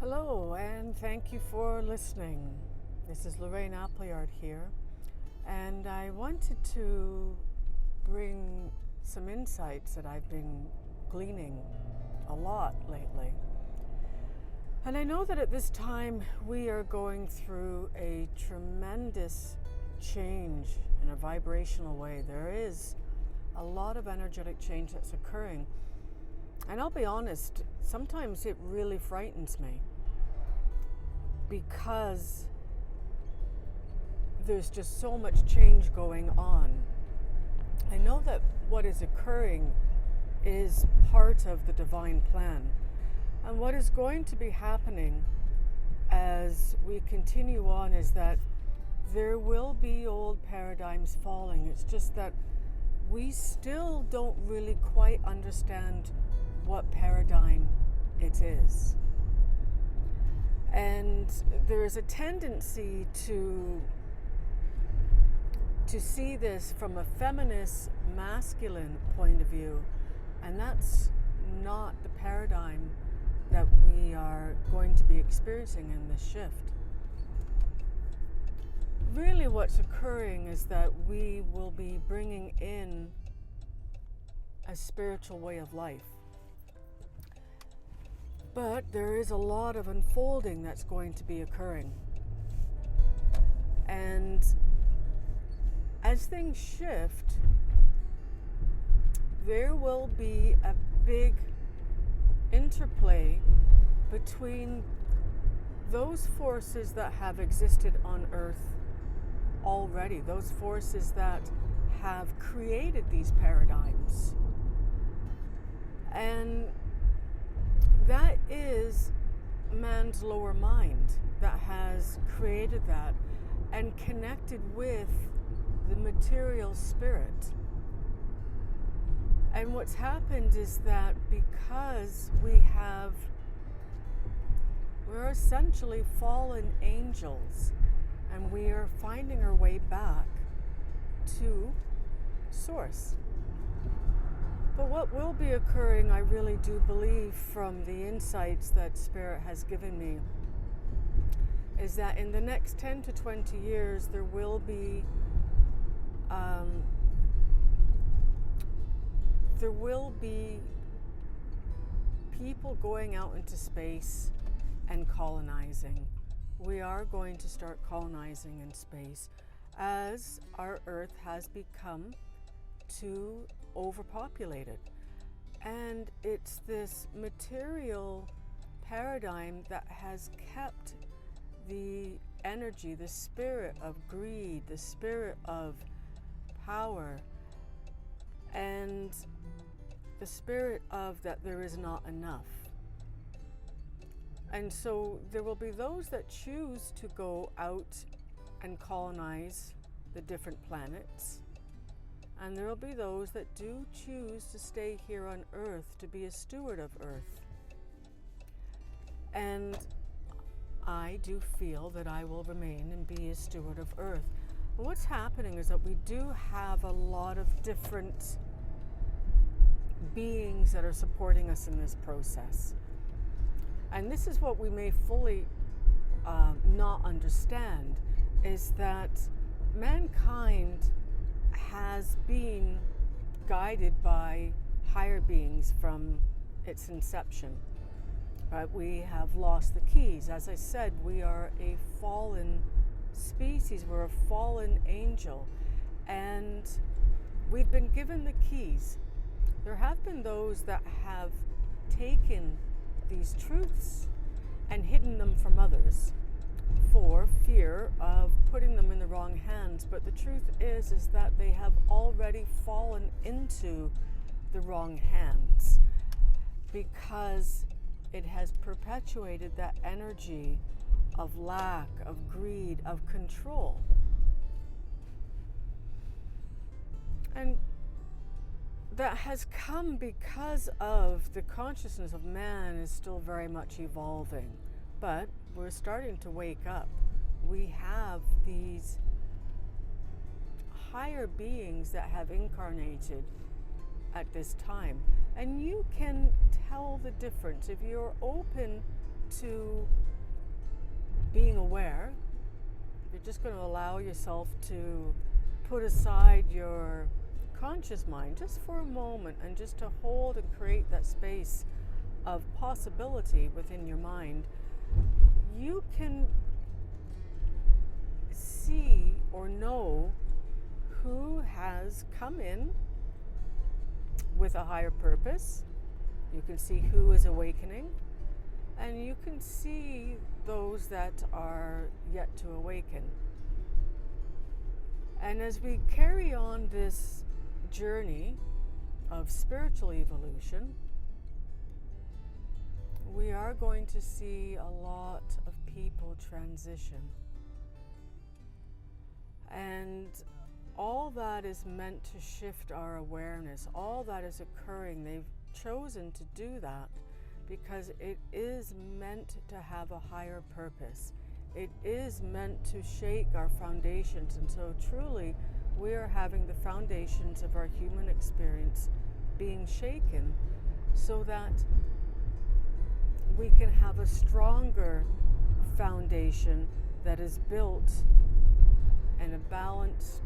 Hello, and thank you for listening. This is Lorraine here, and I wanted to bring some insights that I've been gleaning a lot lately. And I know that at this time we are going through a tremendous change in a vibrational way. There is a lot of energetic change that's occurring. And I'll be honest, sometimes it really frightens me because there's just so much change going on. I know that what is occurring is part of the divine plan. And what is going to be happening as we continue on is that there will be old paradigms falling. It's just that we still don't really quite understand what paradigm it is. And there is a tendency to see this from a feminist, masculine point of view, and that's not the paradigm that we are going to be experiencing in this shift. Really what's occurring is that we will be bringing in a spiritual way of life. But there is a lot of unfolding that's going to be occurring. And as things shift, there will be a big interplay between those forces that have existed on Earth already, those forces that have created these paradigms. And that is man's lower mind that has created that and connected with the material spirit. And what's happened is that because we're essentially fallen angels, and we are finding our way back to Source. But what will be occurring, I really do believe, from the insights that Spirit has given me, is that in the next 10 to 20 years, there will be people going out into space and colonizing. We are going to start colonizing in space as our Earth has become too overpopulated. And it's this material paradigm that has kept the energy, the spirit of greed, the spirit of power, and the spirit of that there is not enough. And so there will be those that choose to go out and colonize the different planets. And there will be those that do choose to stay here on Earth, to be a steward of Earth. And I do feel that I will remain and be a steward of Earth. But what's happening is that we do have a lot of different beings that are supporting us in this process. And this is what we may fully not understand, is that mankind has been guided by higher beings from its inception. But we have lost the keys. As I said, we are a fallen species. We're a fallen angel. And we've been given the keys. There have been those that have taken these truths and hidden them from others for fear of putting them in the wrong hands. But the truth is that they have already fallen into the wrong hands because it has perpetuated that energy of lack, of greed, of control. And that has come because of the consciousness of man is still very much evolving. But we're starting to wake up. We have these higher beings that have incarnated at this time. And you can tell the difference if you're open to being aware, you're just going to allow yourself to put aside your conscious mind just for a moment and just to hold and create that space of possibility within your mind, you can see or know who has come in with a higher purpose. You can see who is awakening, and you can see those that are yet to awaken. And as we carry on this journey of spiritual evolution, we are going to see a lot of people transition. And all that is meant to shift our awareness. All that is occurring, they've chosen to do that because it is meant to have a higher purpose. It is meant to shake our foundations, and so truly we are having the foundations of our human experience being shaken so that we can have a stronger foundation that is built in a balanced,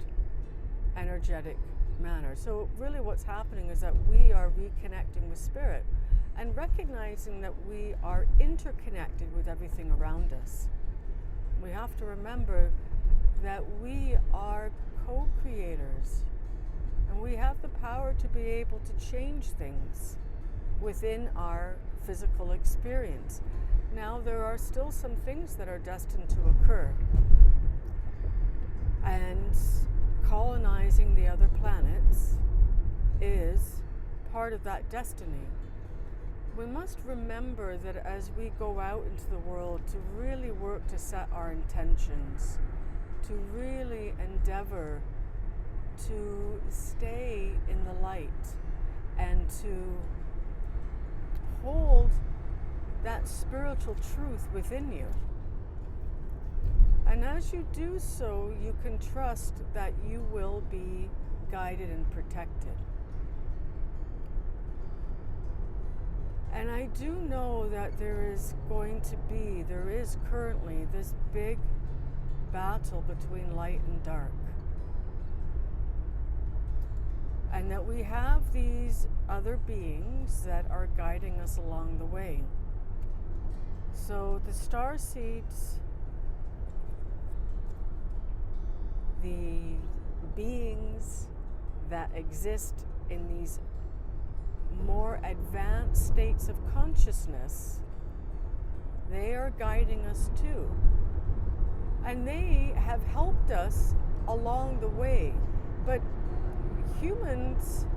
energetic manner. So really what's happening is that we are reconnecting with spirit and recognizing that we are interconnected with everything around us. We have to remember that we are co-creators, and we have the power to be able to change things within our physical experience. Now, there are still some things that are destined to occur, and colonizing the other planets is part of that destiny. We must remember that as we go out into the world to really work to set our intentions, to really endeavor to stay in the light and to hold that spiritual truth within you. And as you do so, you can trust that you will be guided and protected. And I do know that there is currently this big battle between light and dark. And that we have these other beings that are guiding us along the way. So the star seeds, the beings that exist in these more advanced states of consciousness, they are guiding us too. And they have helped us along the way. But humans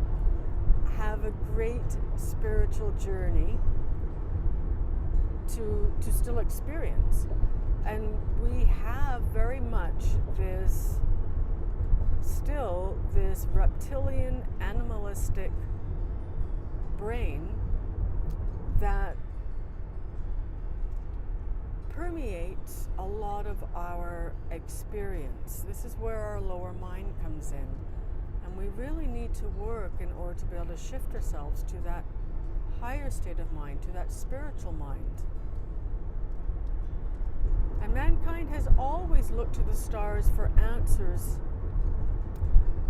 have a great spiritual journey to still experience. And we have very much this reptilian, animalistic brain that permeates a lot of our experience. This is where our lower mind comes in. And we really need to work in order to be able to shift ourselves to that higher state of mind, to that spiritual mind. And mankind has always looked to the stars for answers.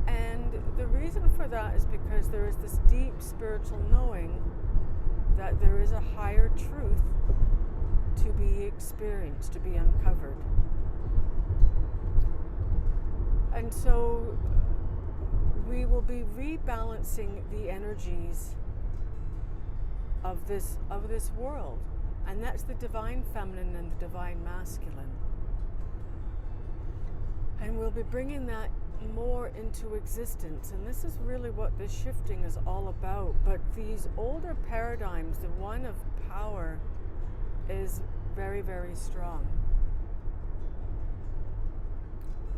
And the reason for that is because there is this deep spiritual knowing that there is a higher truth to be experienced, to be uncovered. And so we will be rebalancing the energies of this world. And that's the divine feminine and the divine masculine. And we'll be bringing that more into existence. And this is really what this shifting is all about. But these older paradigms, the one of power, is very, very strong.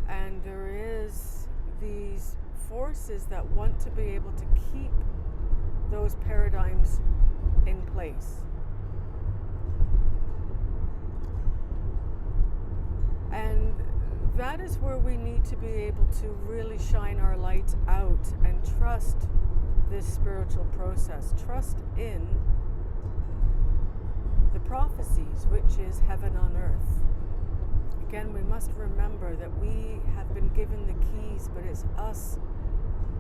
And there is these forces that want to be able to keep those paradigms in place. And that is where we need to be able to really shine our lights out and trust this spiritual process. Trust in the prophecies, which is heaven on earth. Again, we must remember that we have been given the keys, but it's us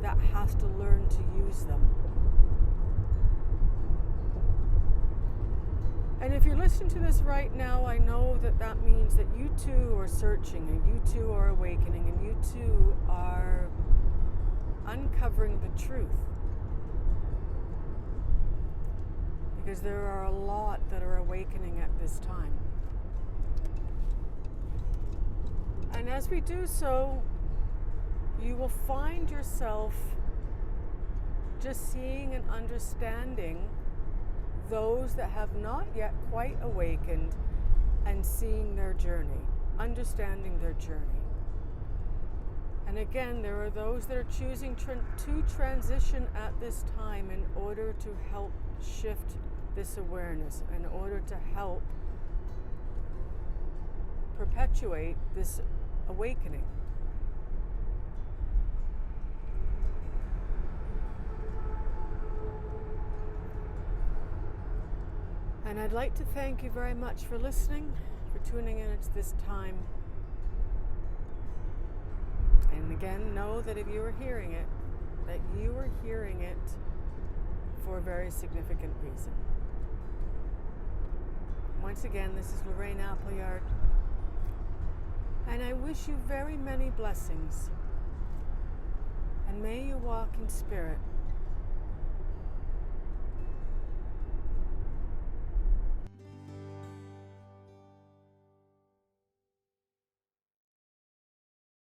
that has to learn to use them. And if you're listening to this right now, I know that that means that you too are searching, and you too are awakening, and you too are uncovering the truth. Because there are a lot that are awakening at this time. And as we do so, you will find yourself just seeing and understanding those that have not yet quite awakened and seeing their journey, understanding their journey. And again, there are those that are choosing to transition at this time in order to help shift this awareness, in order to help perpetuate this awakening. And I'd like to thank you very much for listening, for tuning in at this time. And again, know that if you are hearing it, that you are hearing it for a very significant reason. Once again, this is Lorraine Appleyard, and I wish you very many blessings. And may you walk in spirit